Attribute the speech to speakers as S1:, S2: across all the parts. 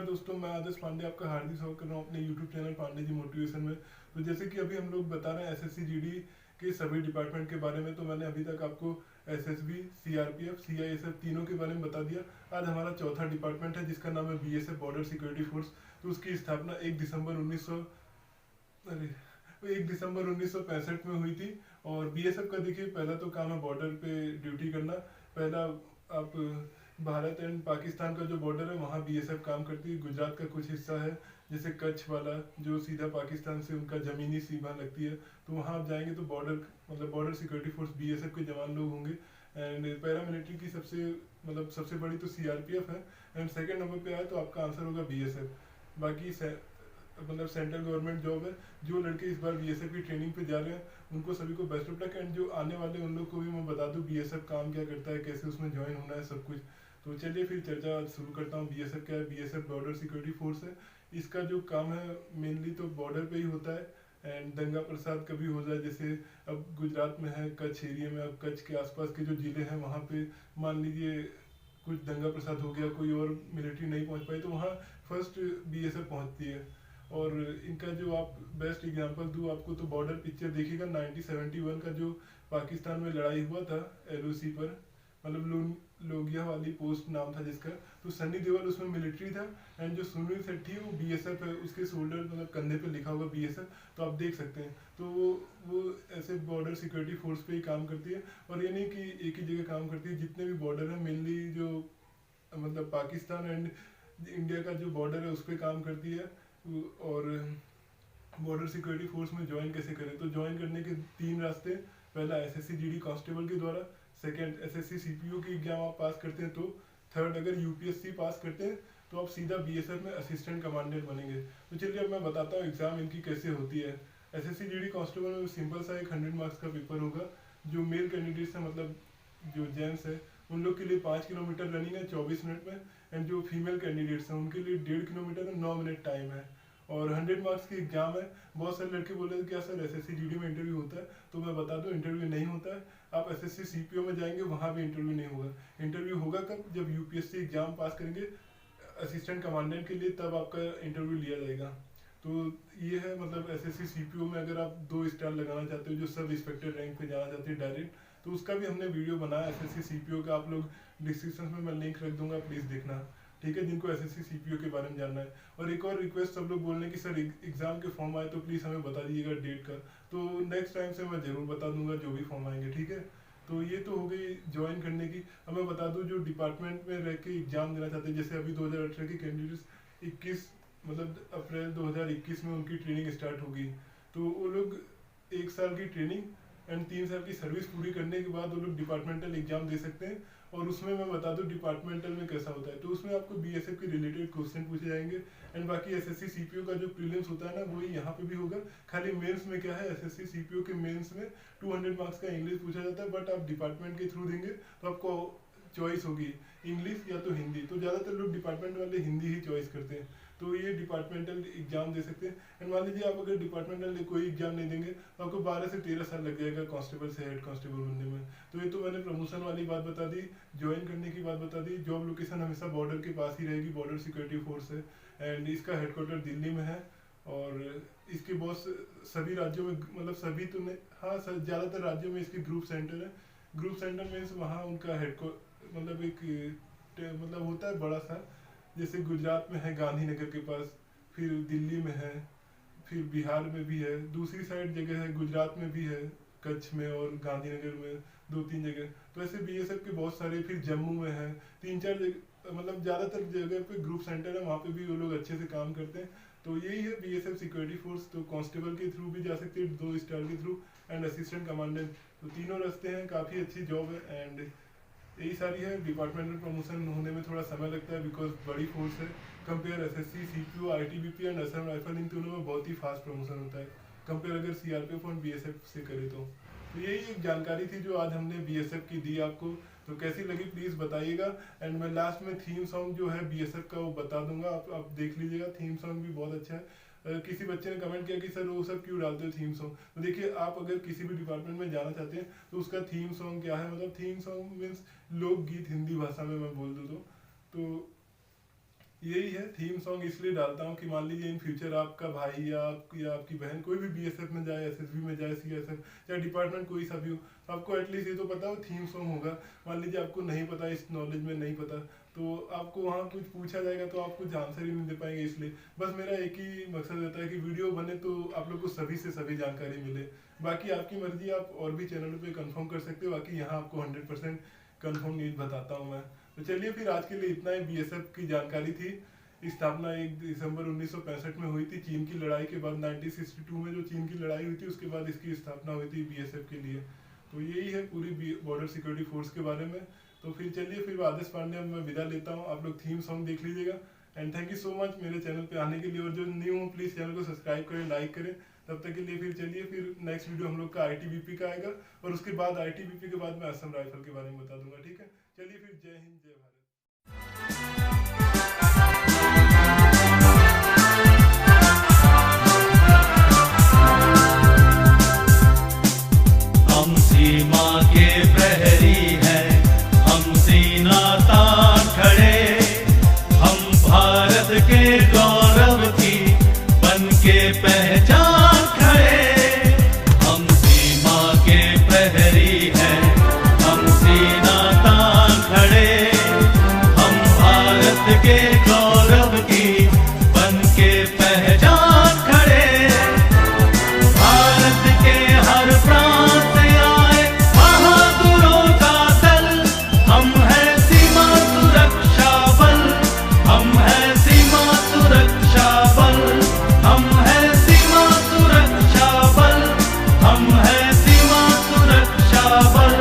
S1: दोस्तों, मैं आदर्श पांडे आपका हार्दिक स्वागत कर रहा हूँ अपने YouTube channel Pandey ji motivation में। तो जैसे कि अभी हम लोग बता रहे हैं एसएससी जीडी के सभी डिपार्टमेंट के बारे में, तो मैंने अभी तक आपको एसएसबी, सीआरपीएफ, सीआईएसएफ तीनों के बारे में बता दिया। आज हमारा चौथा डिपार्टमेंट है जिसका नाम है बीएसएफ बॉर्डर सिक्योरिटी फोर्स। तो उसकी स्थापना 1 दिसंबर 1965 में हुई थी। और बीएसएफ का देखिए, पहला तो काम है बॉर्डर पे ड्यूटी करना। पहला आप भारत एंड पाकिस्तान का जो बॉर्डर है वहाँ बीएसएफ काम करती है। गुजरात का कुछ हिस्सा है जैसे कच्छ वाला, जो सीधा पाकिस्तान से उनका जमीनी सीमा लगती है, तो वहाँ आप जाएंगे तो बॉर्डर सिक्योरिटी फोर्स बीएसएफ के जवान लोग होंगे। एंड पैरामिलिट्री की सबसे बड़ी तो सीआरपीएफ है। एंड सेकंड नंबर पे आए तो आपका आंसर होगा बीएसएफ। बाकी सेंट्रल गवर्नमेंट जॉब है। जो लड़के इस बार बीएसएफ की ट्रेनिंग पे जा रहे हैं उनको सभी को बेस्ट ऑफ लक। एंड जो आने वाले उन लोग को भी मैं बता दूं बीएसएफ काम क्या करता है, कैसे उसमें ज्वाइन होना है, सब कुछ। तो चलिए फिर चर्चा शुरू करता हूँ। बीएसएफ क्या है? बीएसएफ बॉर्डर सिक्योरिटी फोर्स है। इसका जो काम है मेनली तो बॉर्डर पे ही होता है। एंड दंगा प्रसाद कभी हो जाए, जैसे अब गुजरात में है कच्छ एरिया में, अब कच्छ के आसपास के जो जिले हैं वहाँ पे मान लीजिए कुछ दंगा प्रसाद हो गया, कोई और मिलिट्री नहीं पहुँच पाई, तो वहाँ फर्स्ट बीएसएफ पहुँचती है। और इनका जो आप बेस्ट एग्जांपल दूँ आपको, तो बॉर्डर पिक्चर देखिएगा 1971 का जो पाकिस्तान में लड़ाई हुआ था एलओसी पर, लोगिया वाली पोस्ट नाम था जिसका। तो सन्नी देओल उसमें मिलिट्री था। एंड जो सुनील सेट्टी है वो बीएसएफ है, उसके शोल्डर कंधे पे लिखा हुआ बीएसएफ, तो आप देख सकते हैं। तो वो ऐसे बॉर्डर सिक्योरिटी फोर्स पे ही काम करती है। और ये नहीं कि एक ही जगह काम करती है, जितने भी बॉर्डर है मेनली जो पाकिस्तान एंड इंडिया का जो बॉर्डर है उस पर काम करती है। और बॉर्डर सिक्योरिटी फोर्स में ज्वाइन कैसे करें? तो ज्वाइन करने के 3 रास्ते। पहला एसएससी जीडी कांस्टेबल के द्वारा, सेकंड एसएससी सीपीओ की एग्जाम आप पास करते हैं, तो थर्ड अगर यूपीएससी पास करते हैं तो आप सीधा बीएसएफ में असिस्टेंट कमांडेंट बनेंगे। तो चलिए अब मैं बताता हूँ एग्जाम इनकी कैसे होती है। एसएससी जीडी कांस्टेबल में सिंपल सा एक 100 मार्क्स का पेपर होगा। जो मेल कैंडिडेट्स है, जो जेंट्स है, उन लोग के लिए 5 किलोमीटर रनिंग है 24 मिनट में। एंड जो फीमेल कैंडिडेट्स हैं उनके लिए 1.5 किलोमीटर में 9 मिनट टाइम है। और 100 मार्क्स की एग्जाम है। बहुत सारे लड़के बोले थे क्या सर एसएससी जीडी में इंटरव्यू होता है? तो मैं बता दूं इंटरव्यू नहीं होता है। आप एसएससी सीपीओ में जाएंगे वहाँ भी इंटरव्यू नहीं होगा। इंटरव्यू होगा कब? जब यूपीएससी एग्जाम पास करेंगे असिस्टेंट कमांडेंट के लिए, तब आपका इंटरव्यू लिया जाएगा। तो ये है एसएससी सीपीओ में अगर आप 2 स्टार लगाना चाहते हो, जो सब इंस्पेक्टर रैंक पे जाना चाहते हैं डायरेक्ट, तो उसका भी हमने वीडियो बनाया एसएससी सीपीओ का। आप लोग डिस्क्रिप्शन में मैं लिंक रख दूंगा, प्लीज देखना, ठीक है, जिनको एसएससी सीपीओ के बारे में जानना है। और एक और रिक्वेस्ट, सब लोग बोल रहे हैं कि सर एग्जाम के फॉर्म आए तो प्लीज हमें बता दीजिएगा डेट का। तो नेक्स्ट टाइम से मैं जरूर बता दूंगा जो भी फॉर्म आएंगे, ठीक है। तो ये तो हो गई ज्वाइन करने की। अब मैं बता दूं जो डिपार्टमेंट में रह के एग्जाम देना चाहते हैं, जैसे अभी 2018 के कैंडिडेट्स 21 अप्रैल 2021 में उनकी ट्रेनिंग स्टार्ट होगी। तो वो लोग 1 साल की ट्रेनिंग एंड 3 साल की सर्विस पूरी करने के बाद वो लोग डिपार्टमेंटल एग्जाम दे सकते हैं। और उसमें मैं बता दूं डिपार्टमेंटल में कैसा होता है, तो उसमें आपको बीएसएफ के रिलेटेड क्वेश्चन पूछे जाएंगे। एंड बाकी एसएससी सीपीओ का जो प्रीलिम्स होता है ना, वही यहाँ पे भी होगा। खाली मेंस में क्या है, एसएससी सीपीओ के मेंस में 200 मार्क्स का इंग्लिश पूछा जाता है, बट आप डिपार्टमेंट के थ्रू देंगे तो आपको चॉइस होगी इंग्लिश या तो हिंदी। तो ज़्यादातर लोग डिपार्टमेंट वाले हिंदी ही चॉइस करते हैं। तो ये डिपार्टमेंटल एग्जाम दे सकते हैं। एंड मान लीजिए आप अगर डिपार्टमेंटल कोई एग्जाम नहीं देंगे तो आपको 12 से 13 साल लग जाएगा कांस्टेबल से हेड कांस्टेबल बनने में। तो ये तो मैंने प्रमोशन वाली बात बता दी, ज्वाइन करने की बात बता दी। जॉब लोकेशन हमेशा बॉर्डर के पास ही रहेगी, बॉर्डर सिक्योरिटी फोर्स है। एंड इसका हेडक्वार्टर दिल्ली में है। और इसके बॉस सभी राज्यों में सभी तो नहीं, हाँ ज़्यादातर राज्यों में इसके ग्रुप सेंटर है। ग्रुप सेंटर मीन्स वहाँ उनका एक होता है बड़ा सा। जैसे गुजरात में है गांधीनगर के पास, फिर दिल्ली में है, फिर बिहार में भी है, दूसरी साइड जगह है गुजरात में भी है, कच्छ में और गांधीनगर में 2-3 जगह। तो ऐसे बीएसएफ के बहुत सारे, फिर जम्मू में है 3-4 जगह, ज़्यादातर जगह पे ग्रुप सेंटर है, वहाँ पे भी वो लोग अच्छे से काम करते हैं। तो यही है बीएसएफ सिक्योरिटी फोर्स। तो कांस्टेबल के थ्रू भी जा सकते हैं 2 स्टार के थ्रू, एंड असिस्टेंट कमांडेंट। तो तीनों रास्ते हैं, काफ़ी अच्छी जॉब है। एंड यही सारी है। डिपार्टमेंटल प्रमोशन होने में थोड़ा समय लगता है बिकॉज बड़ी फोर्स है। Compare SSC CPO ITBP and Assam rifle, इन तीनों में बहुत ही फास्ट प्रमोशन होता है कंपेयर अगर सीआरपीएफ और बीएसएफ से करे तो। यही एक जानकारी थी जो आज हमने बीएसएफ की दी आपको। तो कैसी लगी प्लीज बताइएगा। एंड मैं लास्ट में थीम सॉन्ग जो है बीएसएफ का वो बता दूंगा, आप देख लीजिएगा। थीम सॉन्ग भी बहुत अच्छा है। किसी बच्चे ने कमेंट किया कि सर वो सब क्यों डालते हो थीम सॉन्ग। तो देखिए, आप अगर किसी भी डिपार्टमेंट में जाना चाहते हैं तो उसका थीम सॉन्ग क्या है, थीम सॉन्ग मीन्स लोकगीत हिंदी भाषा में मैं बोल दूँ तो यही है थीम सॉन्ग इसलिए डालता हूँ कि मान लीजिए इन फ्यूचर आपका भाई या आपकी बहन कोई भी बीएसएफ में जाए, एसएसबी में जाए, सीएसएफ या डिपार्टमेंट कोई सा भी हो, तो आपको एटलीस्ट ये तो पता हो थीम सॉन्ग होगा। मान लीजिए आपको नहीं पता, इस नॉलेज में नहीं पता, तो आपको वहाँ कुछ पूछा जाएगा तो आप कुछ आंसर ही नहीं दे पाएंगे। इसलिए बस मेरा एक ही मकसद रहता है कि वीडियो बने तो आप लोग को सभी से सभी जानकारी मिले। बाकी आपकी मर्जी, आप और भी चैनलों पे कंफर्म कर सकते हो, बाकी यहाँ आपको 100% कंफर्म न्यूज बताता हूँ मैं। तो चलिए फिर आज के लिए इतना ही बीएसएफ की जानकारी थी। स्थापना 1 दिसंबर 1965 में हुई थी, चीन की लड़ाई के बाद। 1962 में जो चीन की लड़ाई हुई थी उसके बाद इसकी स्थापना हुई थी बीएसएफ के लिए। तो यही है पूरी बॉर्डर सिक्योरिटी फोर्स के बारे में। तो फिर चलिए फिर आदेश पांडे मैं विदा लेता हूँ, आप लोग थीम सॉन्ग देख लीजिएगा। And thank you so much मेरे चैनल पे आने के लिए, और जो न्यू हो प्लीज चैनल को सब्सक्राइब करें, लाइक करें। तब तक के लिए फिर चलिए, फिर नेक्स्ट वीडियो हम लोग का आईटीबीपी का आएगा, और उसके बाद आईटीबीपी के बाद मैं असम राइफल के बारे में बता दूंगा। ठीक है, चलिए फिर जय हिंद जय भारत।
S2: हम सीमा के प्रहरी हैं, हम सीना तान खड़े, हम भारत के गौरव की बन के पहचान खड़े। हम सीमा के प्रहरी हैं, हम सीना तान खड़े, हम भारत के गौरव की बन के पहचान खड़े। भारत के हर प्रांत से आए बहादुरों का दल, हम हैं सीमा सुरक्षा बल, हम हैं सीमा सुरक्षा बल, हम हैं सीमा सुरक्षा बल, हम हैं सीमा सुरक्षा बल।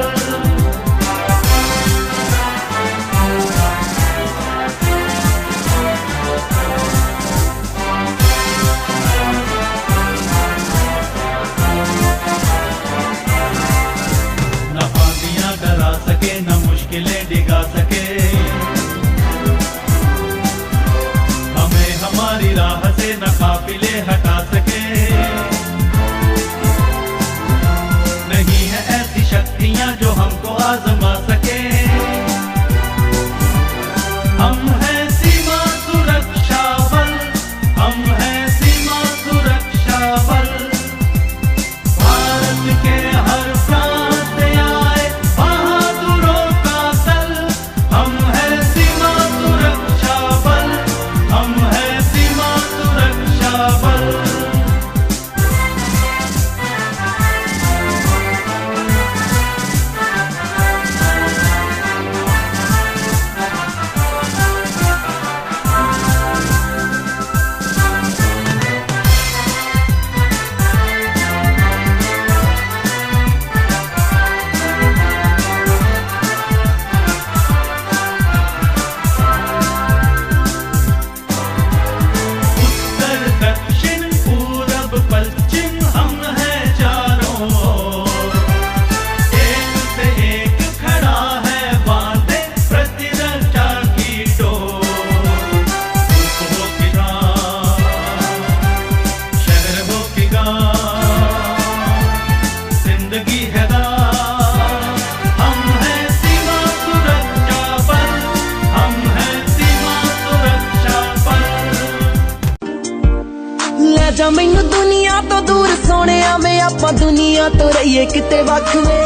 S2: न आंधियां डरा सके, न मुश्किलें डिगा सके, हमें हमारी राह से न काफिले हटा सके। नहीं है ऐसी शक्तियां जो हमको आजमा सके। हम हैं सीमा सुरक्षा बल, हम हैं सीमा सुरक्षा बल। भारत के हर प्रांत से आए बहादुरों का दल, हम हैं सीमा सुरक्षा बल, हम हैं सीमा सुरक्षा बल। उत्तर दक्षिण पूरब पश्चिम हम हैं चारों ओर, एक से एक खड़ा है बांधे प्रतिरक्षा की डोर। धूप हो कि घाम, शहर हो कि गाँव, जिंदगी है दाव, हम हैं सीमा सुरक्षा बल, हम हैं सीमा सुरक्षा बल।
S3: ਲੈ ਜਾ ਮੈਨੂੰ ਦੁਨੀਆ ਤੋਂ ਦੂਰ ਸੋਹਣਿਆ ਵੇ, ਆਪਾਂ ਦੁਨੀਆ ਤੋਂ ਰਹੀਏ ਕਿਤੇ ਵੱਖ ਵੇ।